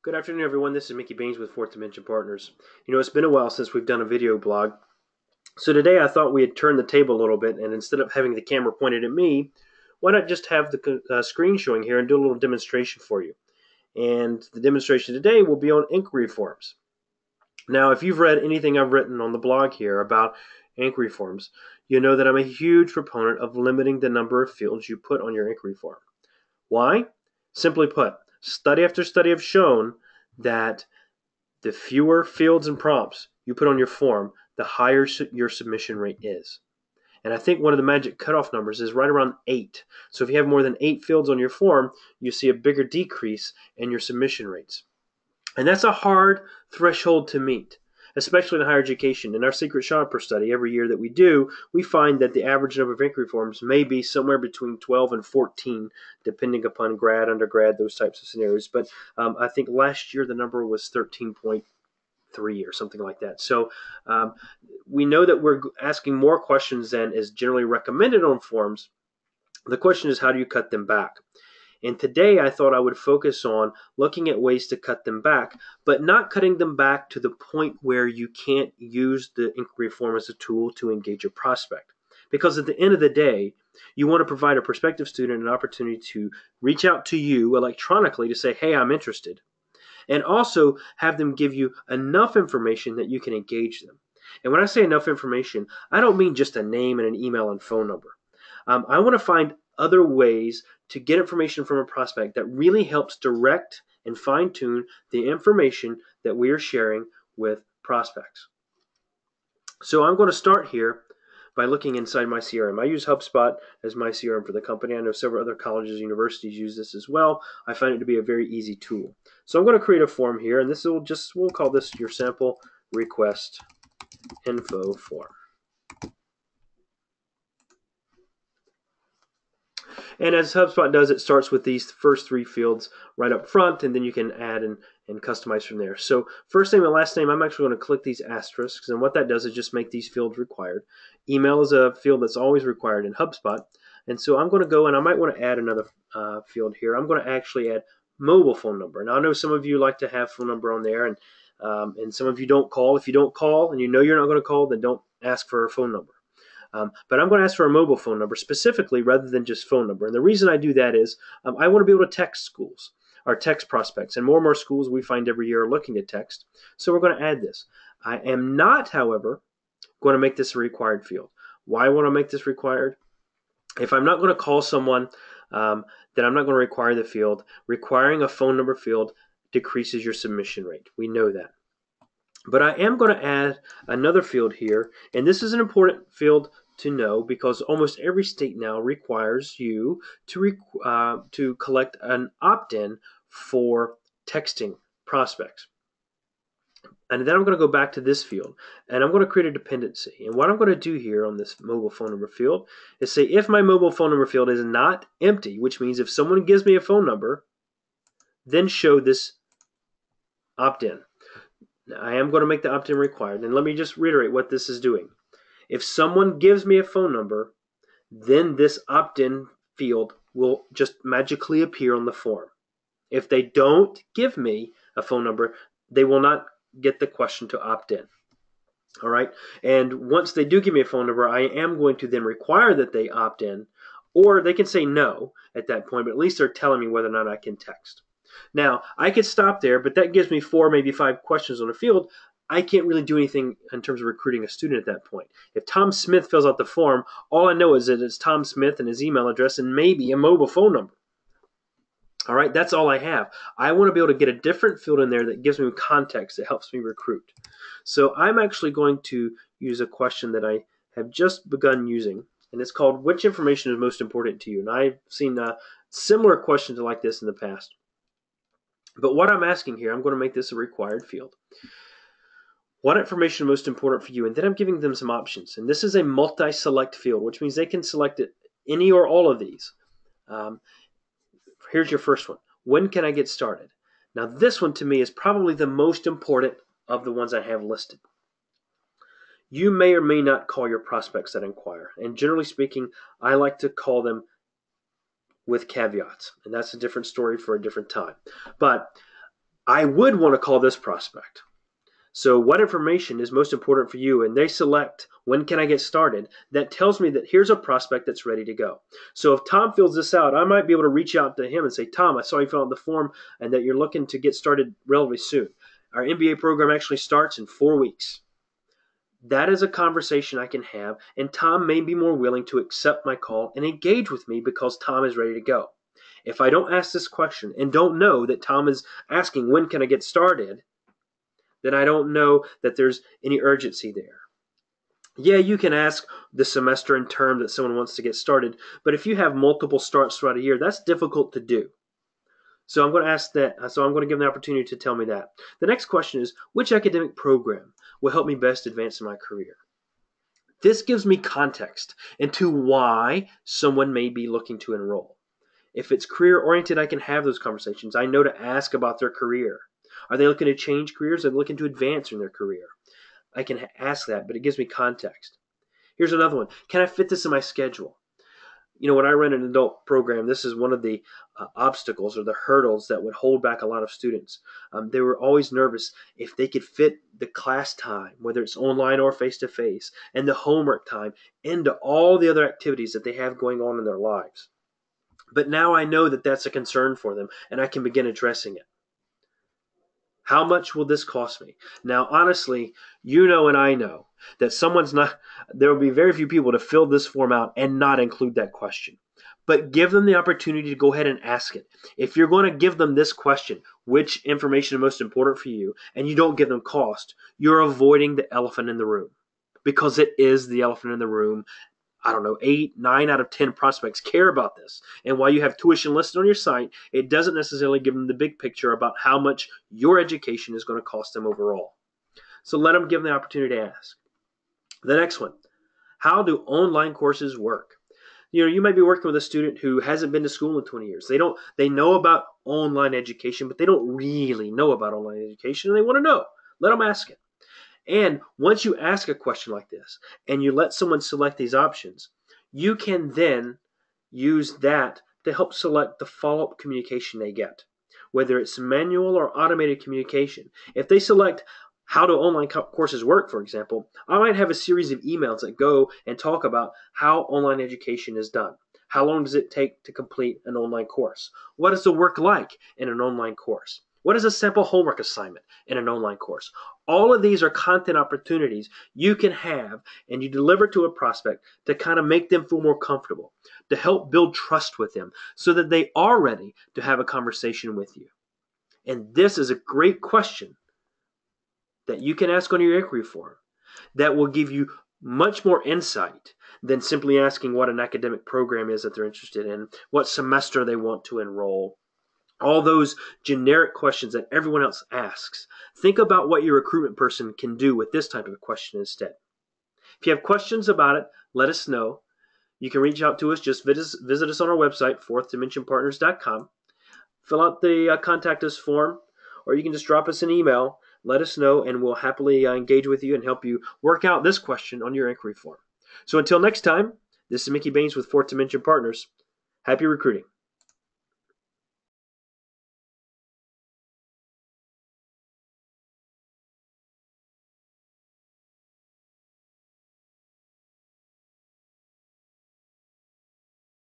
Good afternoon, everyone. This is Mickey Baines with Fourth Dimension Partners. It's been a while since we've done a video blog. So today I thought we'd turn the table a little bit, and instead of having the camera pointed at me, why not just have the screen showing here and do a little demonstration for you. And the demonstration today will be on inquiry forms. Now, if you've read anything I've written on the blog here about inquiry forms, you know that I'm a huge proponent of limiting the number of fields you put on your inquiry form. Why? Simply put, study after study have shown that the fewer fields and prompts you put on your form, the higher your submission rate is. And I think one of the magic cutoff numbers is right around 8. So if you have more than 8 fields on your form, you see a bigger decrease in your submission rates. And that's a hard threshold to meet, especially in higher education. In our secret shopper study, every year that we do, we find that the average number of inquiry forms may be somewhere between 12 and 14, depending upon grad, undergrad, those types of scenarios. But I think last year the number was 13.3 or something like that. So we know that we're asking more questions than is generally recommended on forms. The question is, how do you cut them back? And today I thought I would focus on looking at ways to cut them back, but not cutting them back to the point where you can't use the inquiry form as a tool to engage a prospect. Because at the end of the day, you want to provide a prospective student an opportunity to reach out to you electronically to say, hey, I'm interested. And also have them give you enough information that you can engage them. And when I say enough information, I don't mean just a name and an email and phone number. I want to find other ways to get information from a prospect that really helps direct and fine-tune the information that we are sharing with prospects. So I'm going to start here by looking inside my CRM. I use HubSpot as my CRM for the company. I know several other colleges and universities use this as well. I find it to be a very easy tool. So I'm going to create a form here, and this will we'll call this your sample request info form. And as HubSpot does, it starts with these first 3 fields right up front, and then you can add and customize from there. So first name and last name, I'm actually going to click these asterisks, and what that does is just make these fields required. Email is a field that's always required in HubSpot, and so I'm going to go and I might want to add another field here. I'm going to actually add mobile phone number. Now I know some of you like to have phone number on there, and some of you don't call. If you don't call and you know you're not going to call, then don't ask for a phone number. But I'm going to ask for a mobile phone number specifically rather than just phone number. And the reason I do that is I want to be able to text schools or text prospects. And more schools we find every year are looking to text. So we're going to add this. I am not, however, going to make this a required field. Why want to make this required? If I'm not going to call someone, then I'm not going to require the field. Requiring a phone number field decreases your submission rate. We know that. But I am going to add another field here, and this is an important field to know because almost every state now requires you to collect an opt-in for texting prospects. And then I'm going to go back to this field, and I'm going to create a dependency. And what I'm going to do here on this mobile phone number field is say if my mobile phone number field is not empty, which means if someone gives me a phone number, then show this opt-in. Now, I am going to make the opt-in required, and let me just reiterate what this is doing. If someone gives me a phone number, then this opt-in field will just magically appear on the form. If they don't give me a phone number, they will not get the question to opt in. All right? And once they do give me a phone number, I am going to then require that they opt in, or they can say no at that point, but at least they're telling me whether or not I can text. Now, I could stop there, but that gives me 4, maybe 5 questions on a field. I can't really do anything in terms of recruiting a student at that point. If Tom Smith fills out the form, all I know is that it's Tom Smith and his email address and maybe a mobile phone number. All right, that's all I have. I want to be able to get a different field in there that gives me context, that helps me recruit. So I'm actually going to use a question that I have just begun using, and it's called, which information is most important to you? And I've seen similar questions like this in the past. But what I'm asking here, I'm going to make this a required field. What information is most important for you? And then I'm giving them some options. And this is a multi-select field, which means they can select any or all of these. Here's your first one. When can I get started? Now this one to me is probably the most important of the ones I have listed. You may or may not call your prospects that inquire. And generally speaking, I like to call them with caveats. And that's a different story for a different time. But I would want to call this prospect. So what information is most important for you? And they select, when can I get started? That tells me that here's a prospect that's ready to go. So if Tom fills this out, I might be able to reach out to him and say, Tom, I saw you fill out the form and that you're looking to get started relatively soon. Our MBA program actually starts in 4 weeks. That is a conversation I can have, and Tom may be more willing to accept my call and engage with me because Tom is ready to go. If I don't ask this question and don't know that Tom is asking, when can I get started, then I don't know that there's any urgency there. Yeah, you can ask the semester and term that someone wants to get started, but if you have multiple starts throughout a year, that's difficult to do. So I'm going to ask that. So I'm going to give them the opportunity to tell me that. The next question is, which academic program will help me best advance in my career? This gives me context into why someone may be looking to enroll. If it's career-oriented, I can have those conversations. I know to ask about their career. Are they looking to change careers? Are they looking to advance in their career? I can ask that, but it gives me context. Here's another one. Can I fit this in my schedule? When I run an adult program, this is one of the obstacles or the hurdles that would hold back a lot of students. They were always nervous if they could fit the class time, whether it's online or face-to-face, and the homework time into all the other activities that they have going on in their lives. But now I know that that's a concern for them, and I can begin addressing it. How much will this cost me? Now, honestly, and I know that there will be very few people to fill this form out and not include that question. But give them the opportunity to go ahead and ask it. If you're going to give them this question, which information is most important for you, and you don't give them cost, you're avoiding the elephant in the room. Because it is the elephant in the room. 9 out of 10 prospects care about this. And while you have tuition listed on your site, it doesn't necessarily give them the big picture about how much your education is going to cost them overall. So let them give them the opportunity to ask. The next one, how do online courses work? You might be working with a student who hasn't been to school in 20 years. They know about online education, but they don't really know about online education, and they want to know. Let them ask it. And once you ask a question like this and you let someone select these options, you can then use that to help select the follow-up communication they get, whether it's manual or automated communication. If they select how do online courses work, for example, I might have a series of emails that go and talk about how online education is done. How long does it take to complete an online course? What is the work like in an online course? What is a sample homework assignment in an online course? All of these are content opportunities you can have and you deliver to a prospect to kind of make them feel more comfortable, to help build trust with them so that they are ready to have a conversation with you. And this is a great question that you can ask on your inquiry form that will give you much more insight than simply asking what an academic program is that they're interested in, what semester they want to enroll. All those generic questions that everyone else asks. Think about what your recruitment person can do with this type of question instead. If you have questions about it, let us know. You can reach out to us. Just visit us on our website, fourthdimensionpartners.com. Fill out the contact us form, or you can just drop us an email. Let us know, and we'll happily engage with you and help you work out this question on your inquiry form. So until next time, this is Mickey Baines with Fourth Dimension Partners. Happy recruiting.